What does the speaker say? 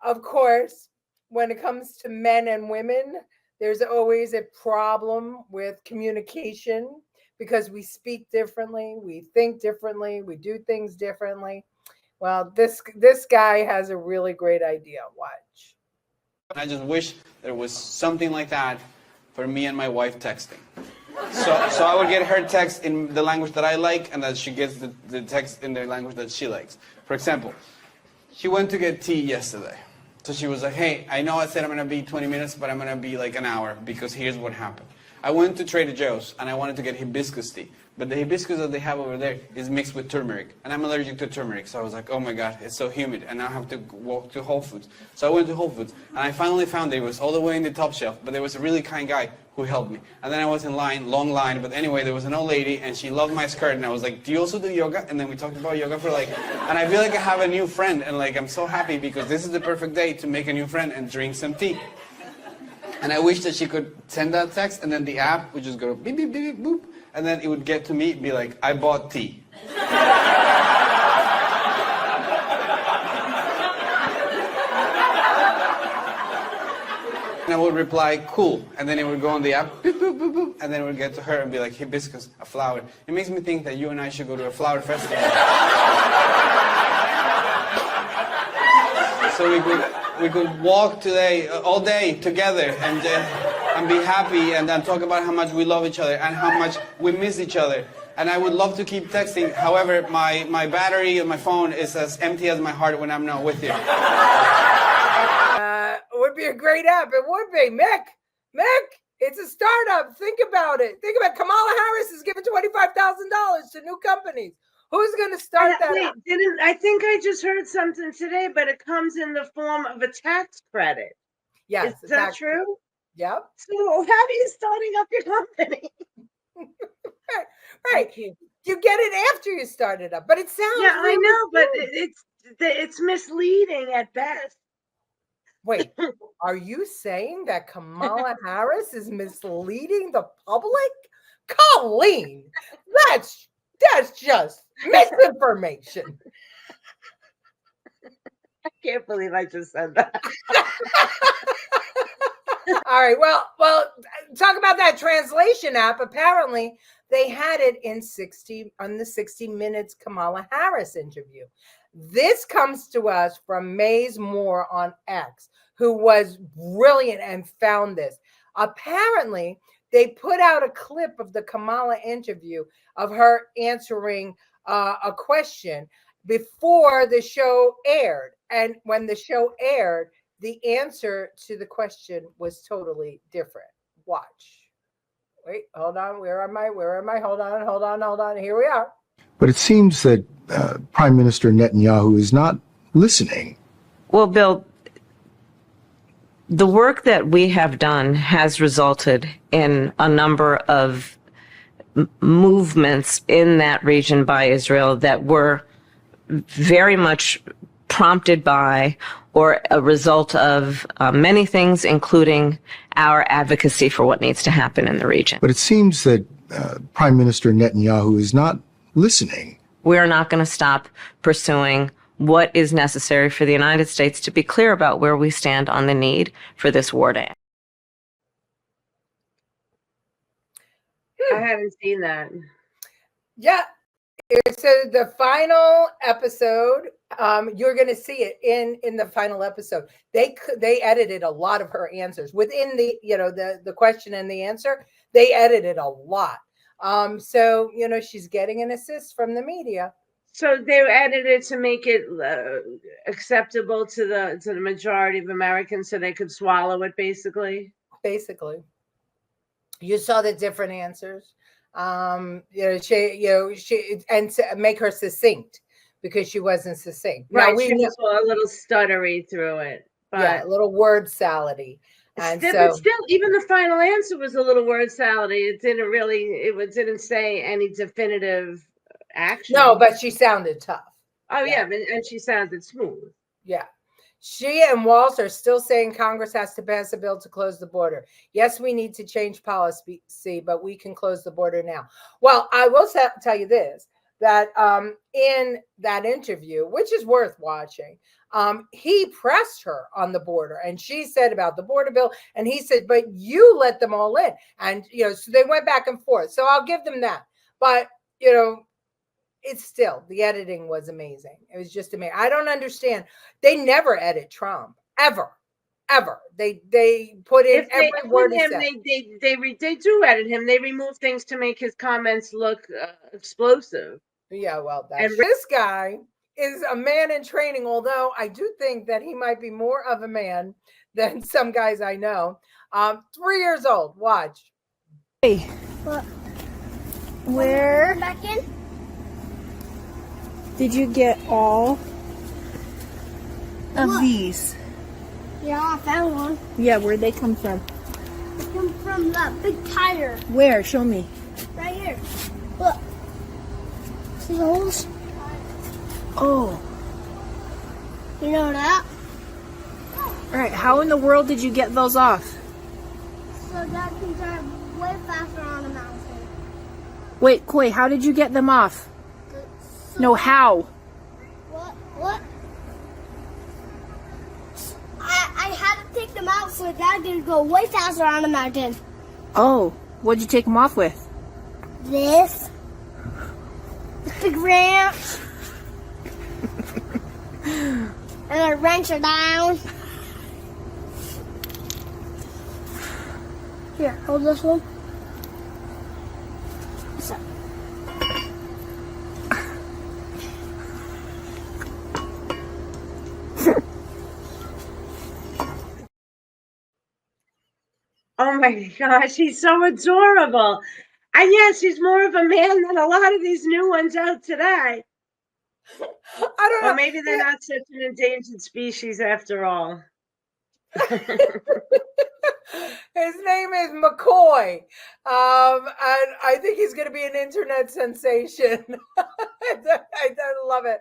of course, when it comes to men and women, there's always a problem with communication because we speak differently, we think differently, we do things differently. Well, this guy has a really great idea. Watch. I just wish there was something like that for me and my wife texting. So I would get her text in the language that I like, and that she gets the text in the language that she likes. For example, she went to get tea yesterday. So she was like, hey, I know I said I'm going to be 20 minutes, but I'm going to be like an hour, because here's what happened. I went to Trader Joe's, and I wanted to get hibiscus tea. But the hibiscus that they have over there is mixed with turmeric. And I'm allergic to turmeric. So I was like, oh my God, it's so humid. And now I have to walk to Whole Foods. So I went to Whole Foods. And I finally found it. It was all the way in the top shelf. But there was a really kind guy who helped me. And then I was in line, long line. But anyway, there was an old lady. And she loved my skirt. And I was like, do you also do yoga? And then we talked about yoga for like... And I feel like I have a new friend. And like, I'm so happy because this is the perfect day to make a new friend and drink some tea. And I wish that she could send that text. And then the app would just go beep, beep, beep, beep, boop. And then it would get to me, be like, I bought tea. And I would reply, cool. And then it would go on the app, boop, boop, boop, boop. And then it would get to her and be like, hibiscus, a flower. It makes me think that you and I should go to a flower festival. So we could walk today, all day together and be happy and talk about how much we love each other and how much we miss each other. And I would love to keep texting. However, my battery of my phone is as empty as my heart when I'm not with you. It would be a great app. It would be. Mick, it's a startup. Think about it. Think about it. Kamala Harris is giving $25,000 to new companies. Who's going to start that? I think I just heard something today, but it comes in the form of a tax credit. Yes. Is that true? Yep. So how are you starting up your company? Right. You get it after you start it up, but it sounds. Yeah, really I know, good. but it's misleading at best. Wait, are you saying that Kamala Harris is misleading the public? Colleen, that's just misinformation. I can't believe I just said that. All right. Well, talk about that translation app. Apparently, they had it on the 60 Minutes Kamala Harris interview. This comes to us from Maze Moore on X, who was brilliant and found this. Apparently, they put out a clip of the Kamala interview of her answering a question before the show aired. And when the show aired, the answer to the question was totally different. Watch. Wait, hold on. Where am I? Hold on. Here we are. But it seems that Prime Minister Netanyahu is not listening. Well, Bill, the work that we have done has resulted in a number of movements in that region by Israel that were very much prompted by or a result of many things, including our advocacy for what needs to happen in the region. But it seems that Prime Minister Netanyahu is not listening. We're not going to stop pursuing what is necessary for the United States to be clear about where we stand on the need for this war to end. I haven't seen that. Yeah. So the final episode, you're going to see it in the final episode. They edited a lot of her answers within the question and the answer. They edited a lot. So she's getting an assist from the media. So they edited to make it acceptable to the majority of Americans, so they could swallow it, basically. Basically, you saw the different answers. She and to make her succinct because she wasn't succinct. Right, now, she was a little stuttery through it. But yeah, a little word salady. And still, even the final answer was a little word salady. It didn't say any definitive action. No, but she sounded tough. Oh yeah, and she sounded smooth. Yeah. She and Walsh are still saying Congress has to pass a bill to close the border. Yes, we need to change policy, but we can close the border now. Well, I will tell you this. that in that interview, which is worth watching, he pressed her on the border, and she said about the border bill, and he said, but you let them all in. And, so they went back and forth. So I'll give them that. But, it's still, the editing was amazing. It was just amazing. I don't understand. They never edit Trump, ever. They put in every word he said. They do edit him. They remove things to make his comments look explosive. Yeah, well, this guy is a man in training, although I do think that he might be more of a man than some guys I know. 3 years old. Watch. Hey. What? Where back in? Did you get all of these? Yeah, I found one. Yeah, where'd they come from? They come from that big tire Where? Show me. right here. Look. See the holes? Oh. You know that? All right, how in the world did you get those off? So that can drive way faster on a mountain. Wait, Koi, how did you get them off? So No, how? What? I had to take them out so Dad could go way faster on a mountain. Oh, what'd you take them off with? This big wrench. And I wrench it down. Here, hold this one. So. Oh my gosh, he's so adorable. And yes, he's more of a man than a lot of these new ones out today. I don't know. Or maybe they're not such an endangered species after all. His name is McCoy. And I think he's going to be an internet sensation. I love it.